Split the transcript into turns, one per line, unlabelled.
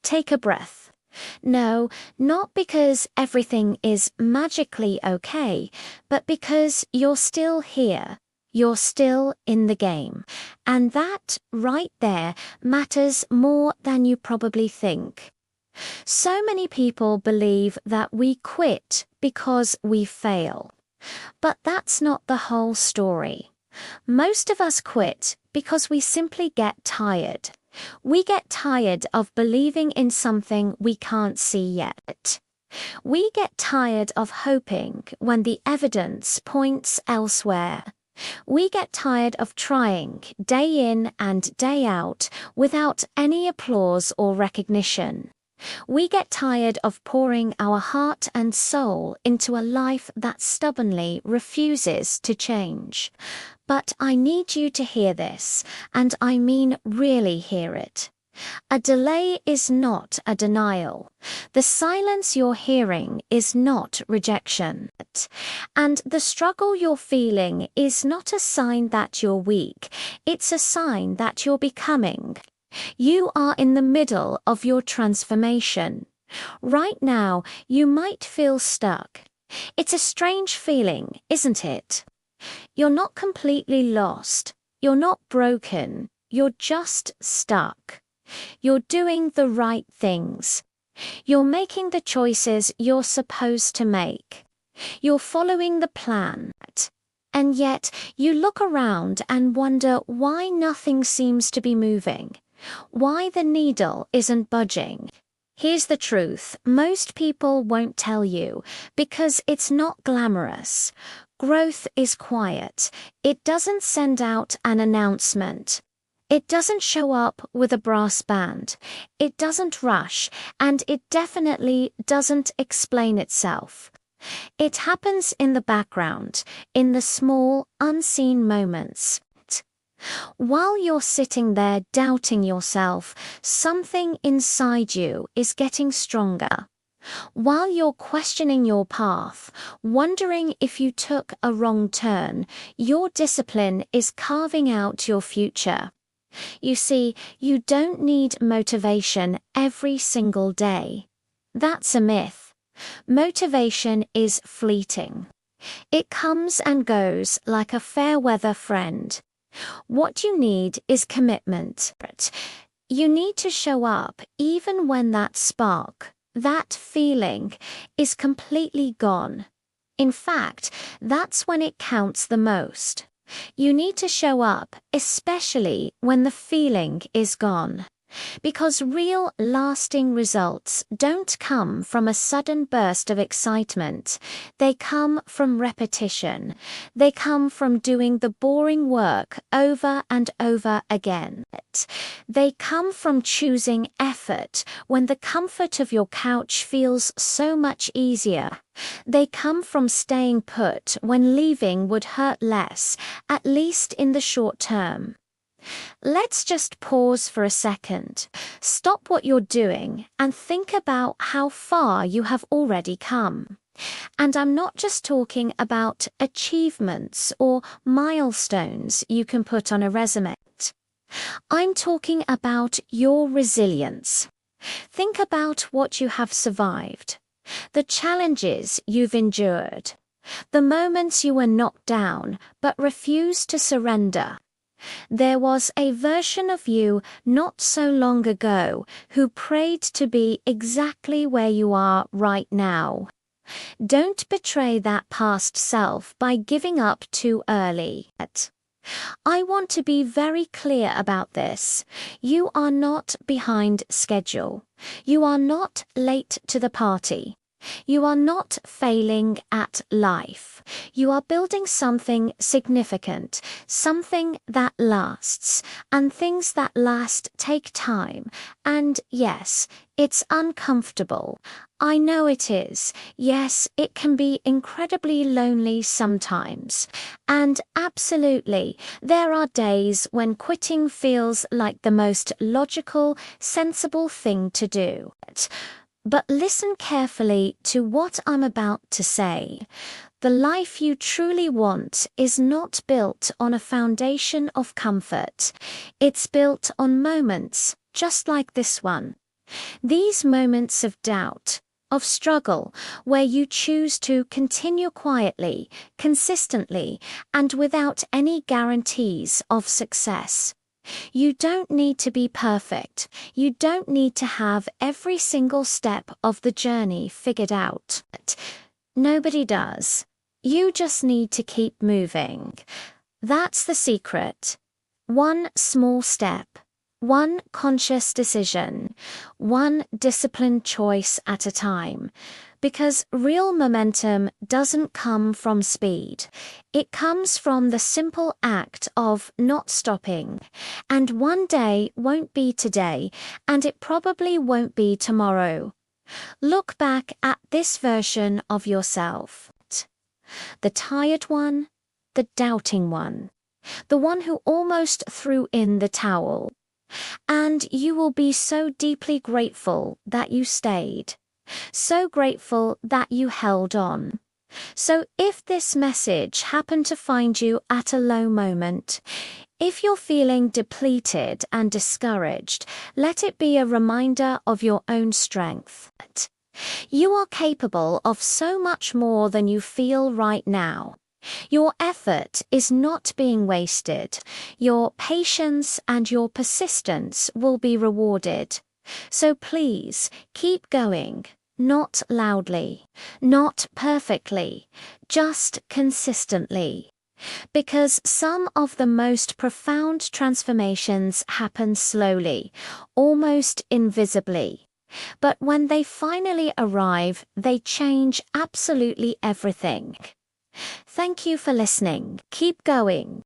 Take a breath. No, not because everything is magically okay, but because you're still here. You're still in the game. And that, right there, matters more than you probably think. So many people believe that we quit because we fail. But that's not the whole story. Most of us quit because we simply get tired. We get tired of believing in something we can't see yet. We get tired of hoping when the evidence points elsewhere. We get tired of trying day in and day out without any applause or recognition. We get tired of pouring our heart and soul into a life that stubbornly refuses to change. But I need you to hear this, and I mean really hear it. A delay is not a denial. The silence you're hearing is not rejection. And the struggle you're feeling is not a sign that you're weak. It's a sign that you're becoming. You are in the middle of your transformation. Right now, you might feel stuck. It's a strange feeling, isn't it? You're not completely lost. You're not broken. You're just stuck. You're doing the right things. You're making the choices you're supposed to make. You're following the plan. And yet, you look around and wonder why nothing seems to be moving. Why the needle isn't budging. Here's the truth. Most people won't tell you because it's not glamorous. Growth is quiet. It doesn't send out an announcement. It doesn't show up with a brass band. It doesn't rush, and it definitely doesn't explain itself. It happens in the background, in the small, unseen moments. While you're sitting there doubting yourself, something inside you is getting stronger. While you're questioning your path, wondering if you took a wrong turn, your discipline is carving out your future. You see, you don't need motivation every single day. That's a myth. Motivation is fleeting. It comes and goes like a fair-weather friend. What you need is commitment. You need to show up even when that spark, that feeling, is completely gone. In fact, that's when it counts the most. You need to show up, especially when the feeling is gone. Because real, lasting results don't come from a sudden burst of excitement. They come from repetition. They come from doing the boring work over and over again. They come from choosing effort when the comfort of your couch feels so much easier. They come from staying put when leaving would hurt less, at least in the short term. Let's just pause for a second. Stop what you're doing and think about how far you have already come. And I'm not just talking about achievements or milestones you can put on a resume. I'm talking about your resilience. Think about what you have survived, the challenges you've endured, the moments you were knocked down but refused to surrender. There was a version of you not so long ago who prayed to be exactly where you are right now. Don't betray that past self by giving up too early. I want to be very clear about this. You are not behind schedule. You are not late to the party. You are not failing at life. You are building something significant, something that lasts, and things that last take time. And yes, it's uncomfortable. I know it is. Yes, it can be incredibly lonely sometimes. And absolutely, there are days when quitting feels like the most logical, sensible thing to do. But listen carefully to what I'm about to say. The life you truly want is not built on a foundation of comfort. It's built on moments, just like this one. These moments of doubt, of struggle, where you choose to continue quietly, consistently, and without any guarantees of success. You don't need to be perfect. You don't need to have every single step of the journey figured out. Nobody does. You just need to keep moving. That's the secret. One small step, one conscious decision, one disciplined choice at a time. Because real momentum doesn't come from speed. It comes from the simple act of not stopping. And one day won't be today, and it probably won't be tomorrow. Look back at this version of yourself. The tired one, the doubting one, the one who almost threw in the towel. And you will be so deeply grateful that you stayed. So grateful that you held on. So if this message happened to find you at a low moment, if you're feeling depleted and discouraged, let it be a reminder of your own strength. You are capable of so much more than you feel right now. Your effort is not being wasted. Your patience and your persistence will be rewarded. So please, keep going. Not loudly, not perfectly, just consistently. Because some of the most profound transformations happen slowly, almost invisibly. But when they finally arrive, they change absolutely everything. Thank you for listening. Keep going.